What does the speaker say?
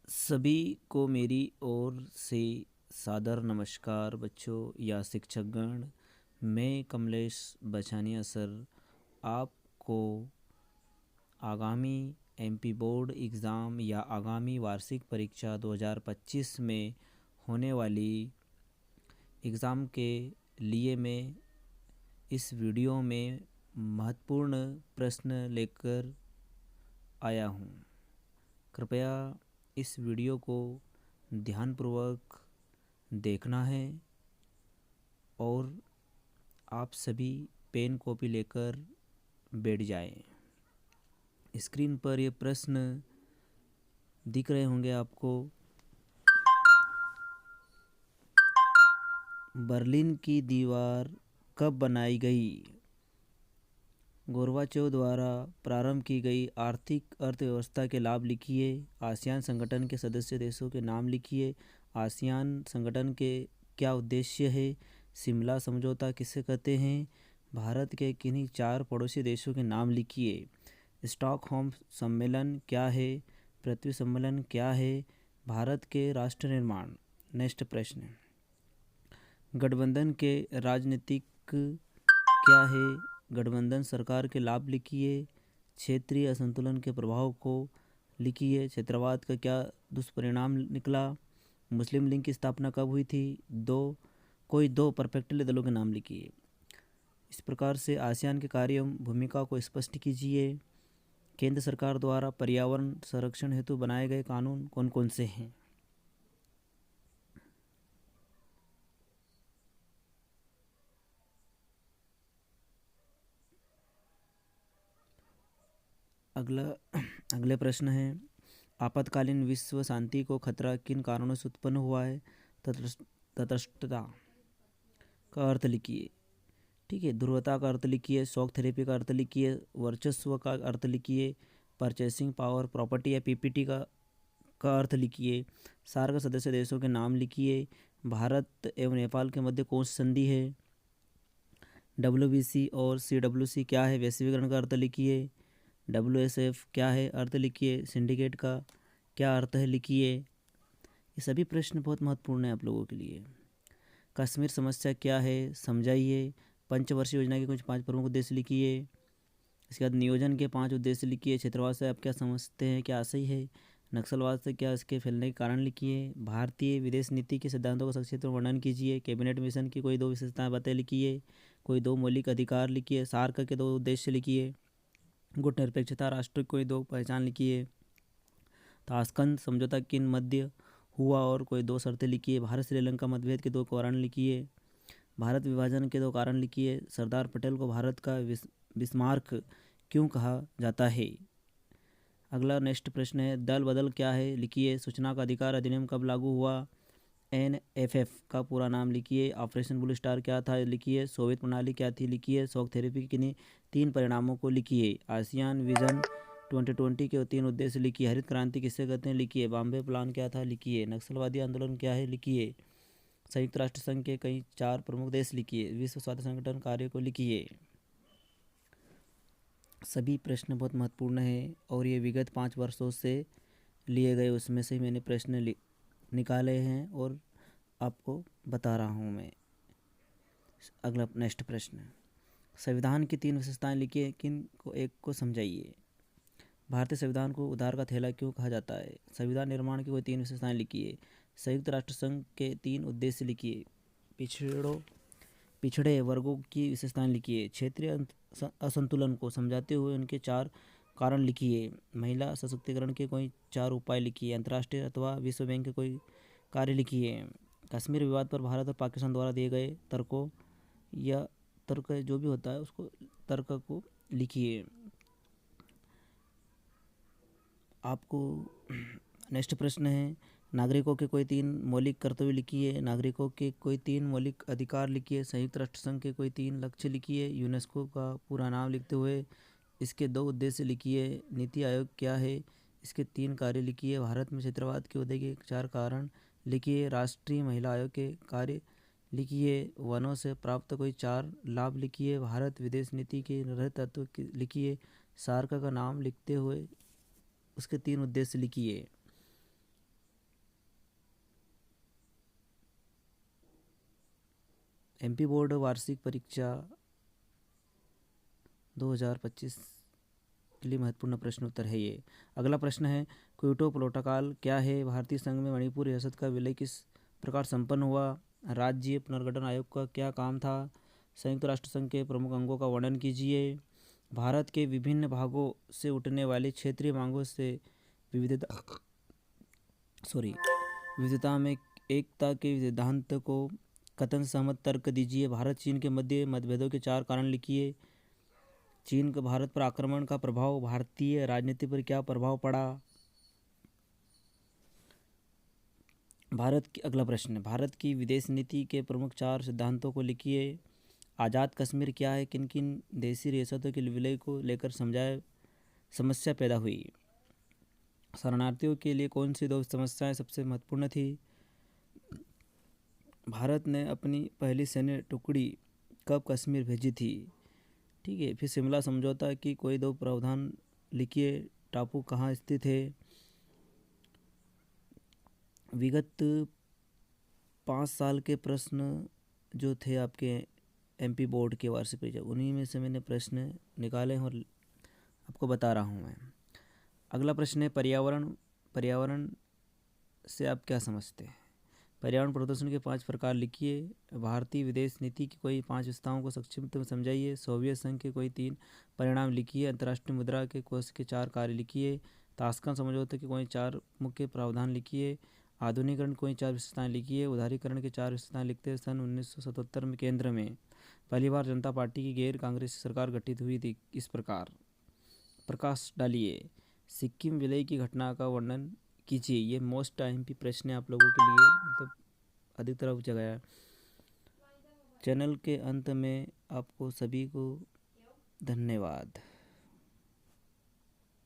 सभी को मेरी ओर से सादर नमस्कार बच्चों या शिक्षकगण। मैं कमलेश बछानिया सर आपको आगामी एमपी बोर्ड एग्ज़ाम या आगामी वार्षिक परीक्षा 2025 में होने वाली एग्ज़ाम के लिए मैं इस वीडियो में महत्वपूर्ण प्रश्न लेकर आया हूँ। कृपया इस वीडियो को ध्यानपूर्वक देखना है और आप सभी पेन कॉपी लेकर बैठ जाएं। स्क्रीन पर ये प्रश्न दिख रहे होंगे आपको। बर्लिन की दीवार कब बनाई गई? गोर्बाचोव द्वारा प्रारंभ की गई आर्थिक अर्थव्यवस्था के लाभ लिखिए। आसियान संगठन के सदस्य देशों के नाम लिखिए। आसियान संगठन के क्या उद्देश्य है? शिमला समझौता किसे कहते हैं? भारत के किन्हीं 4 पड़ोसी देशों के नाम लिखिए। स्टॉकहोम सम्मेलन क्या है? पृथ्वी सम्मेलन क्या है? भारत के राष्ट्र निर्माण। नेक्स्ट प्रश्न, गठबंधन के राजनीतिक क्या है? गठबंधन सरकार के लाभ लिखिए। क्षेत्रीय असंतुलन के प्रभाव को लिखिए। क्षेत्रवाद का क्या दुष्परिणाम निकला? मुस्लिम लीग की स्थापना कब हुई थी? कोई दो परफेक्टली दलों के नाम लिखिए। इस प्रकार से आसियान के कार्य एवं भूमिका को स्पष्ट कीजिए। केंद्र सरकार द्वारा पर्यावरण संरक्षण हेतु बनाए गए कानून कौन कौन से हैं? अगले प्रश्न है, आपातकालीन विश्व शांति को खतरा किन कारणों से उत्पन्न हुआ है? तटस्थता का अर्थ लिखिए। ठीक है, ध्रुवता का अर्थ लिखिए। शॉक थेरेपी का अर्थ लिखिए। वर्चस्व का अर्थ लिखिए। परचेसिंग पावर प्रॉपर्टी या पीपीटी का अर्थ लिखिए। सार्क सदस्य देशों के नाम लिखिए। भारत एवं नेपाल के मध्य कौन सी संधि है? WBC और CWC क्या है? वैश्वीकरण का अर्थ लिखिए। WSF क्या है? अर्थ लिखिए। सिंडिकेट का क्या अर्थ है? लिखिए। ये सभी प्रश्न बहुत महत्वपूर्ण है आप लोगों के लिए। कश्मीर समस्या क्या है? समझाइए। पंचवर्षीय योजना के कुछ 5 प्रमुख उद्देश्य लिखिए। इसके बाद नियोजन के 5 उद्देश्य लिखिए। क्षेत्रवाद से आप क्या समझते हैं, क्या सही है? नक्सलवाद से क्या इसके फैलने के कारण लिखिए। भारतीय विदेश नीति के सिद्धांतों का संक्षिप्त वर्णन कीजिए। कैबिनेट मिशन की कोई 2 विशेषताएं बताए लिखिए। कोई 2 मौलिक अधिकार लिखिए। सार्क के 2 उद्देश्य लिखिए। गुट निरपेक्षता राष्ट्र की कोई 2 पहचान लिखिए। ताशकंद समझौता किन मध्य हुआ और कोई 2 शर्तें लिखिए। भारत श्रीलंका मतभेद के 2 कारण लिखिए। भारत विभाजन के 2 कारण लिखिए। सरदार पटेल को भारत का बिस्मार्क क्यों कहा जाता है? अगला नेक्स्ट प्रश्न है, दल बदल क्या है? लिखिए। सूचना का अधिकार अधिनियम कब लागू हुआ? NFF का पूरा नाम लिखिए। ऑपरेशन ब्लू स्टार क्या था? लिखिए। सोवियत प्रणाली क्या थी? लिखिए। शॉक थेरेपी के किन्हीं 3 परिणामों को लिखिए। आसियान विजन 2020 के 3 उद्देश्य लिखिए। हरित क्रांति किसे कहते हैं? लिखिए। बॉम्बे प्लान क्या था? लिखिए। नक्सलवादी आंदोलन क्या है? लिखिए। संयुक्त राष्ट्र संघ के कई 4 प्रमुख देश लिखिए। विश्व स्वास्थ्य संगठन कार्य को लिखिए। सभी प्रश्न बहुत महत्वपूर्ण है और ये विगत 5 वर्षों से लिए गए उसमें से मैंने प्रश्न निकाले हैं और आपको बता रहा हूँ मैं। अगला नेक्स्ट प्रश्न, संविधान की 3 विशेषताएं लिखिए। किन को एक को समझाइए। भारतीय संविधान को उधार का थैला क्यों कहा जाता है? संविधान निर्माण की कोई 3 विशेषताएं लिखिए। संयुक्त राष्ट्र संघ के 3 उद्देश्य लिखिए। पिछड़े वर्गों की विशेषताएं लिखिए। क्षेत्रीय असंतुलन को समझाते हुए उनके 4 कारण लिखिए। महिला सशक्तिकरण के कोई 4 उपाय लिखिए। अंतर्राष्ट्रीय अथवा विश्व बैंक के कोई कार्य लिखिए। कश्मीर विवाद पर भारत और पाकिस्तान द्वारा दिए गए तर्कों या तर्क जो भी होता है उसको तर्क को लिखिए। आपको नेक्स्ट प्रश्न है, नागरिकों के कोई 3 मौलिक कर्तव्य लिखिए। नागरिकों के कोई 3 मौलिक अधिकार लिखिए। संयुक्त राष्ट्र संघ के कोई 3 लक्ष्य लिखिए। यूनेस्को का पूरा नाम लिखते हुए इसके 2 उद्देश्य लिखिए। नीति आयोग क्या है? इसके 3 कार्य लिखिए। भारत में क्षेत्रवाद के उदय के 4 कारण लिखिए। राष्ट्रीय महिला आयोग के कार्य लिखिए। वनों से प्राप्त कोई 4 लाभ लिखिए। भारत विदेश नीति के निर्धारित तत्व लिखिए। सार्क का नाम लिखते हुए उसके 3 उद्देश्य लिखिए। एमपी बोर्ड वार्षिक परीक्षा 2025 के लिए महत्वपूर्ण प्रश्न उत्तर है ये। अगला प्रश्न है क्योटो प्रोटोकॉल क्या है? भारतीय संघ में मणिपुर रियासत का विलय किस प्रकार संपन्न हुआ? राज्य पुनर्गठन आयोग का क्या काम था? संयुक्त राष्ट्र संघ के प्रमुख अंगों का वर्णन कीजिए। भारत के विभिन्न भागों से उठने वाली क्षेत्रीय मांगों से विविधता में एकता के सिद्धांत को कथन सहमत तर्क दीजिए। भारत चीन के मध्य मतभेदों के 4 कारण लिखिए। चीन का भारत पर आक्रमण का प्रभाव, भारतीय राजनीति पर क्या प्रभाव पड़ा? अगला प्रश्न, भारत की विदेश नीति के प्रमुख 4 सिद्धांतों को लिखिए। आज़ाद कश्मीर क्या है? किन किन देशी रियासतों के विलय को लेकर समस्या पैदा हुई? शरणार्थियों के लिए कौन सी 2 समस्याएं सबसे महत्वपूर्ण थी? भारत ने अपनी पहली सैन्य टुकड़ी कब कश्मीर भेजी थी? ठीक है। फिर शिमला समझौता की कोई 2 प्रावधान लिखिए। टापू कहाँ स्थित है? विगत 5 साल के प्रश्न जो थे आपके एमपी बोर्ड के वार्षिक परीक्षा, उन्हीं में से मैंने प्रश्न निकाले हैं और आपको बता रहा हूँ मैं। अगला प्रश्न है पर्यावरण से आप क्या समझते हैं? पर्यावरण प्रदूषण के 5 प्रकार लिखिए। भारतीय विदेश नीति की कोई 5 विशेषताओं को संक्षिप्त में समझाइए। सोवियत संघ के कोई 3 परिणाम लिखिए। अंतर्राष्ट्रीय मुद्रा के कोष के 4 कार्य लिखिए। ताशकंद समझौते के कोई 4 मुख्य प्रावधान लिखिए। आधुनिकीकरण कोई 4 विशेषताएं लिखिए। उदारीकरण के 4 विशेषताएं लिखते हैं। सन 1977 में केंद्र में पहली बार जनता पार्टी की गैर कांग्रेसी सरकार गठित हुई थी। इस प्रकार प्रकाश डालिए। सिक्किम विलय की घटना का वर्णन कीजिए। ये मोस्ट आईएमपी प्रश्न है आप लोगों के लिए, मतलब अधिकतर जगह है। चैनल के अंत में आपको सभी को धन्यवाद।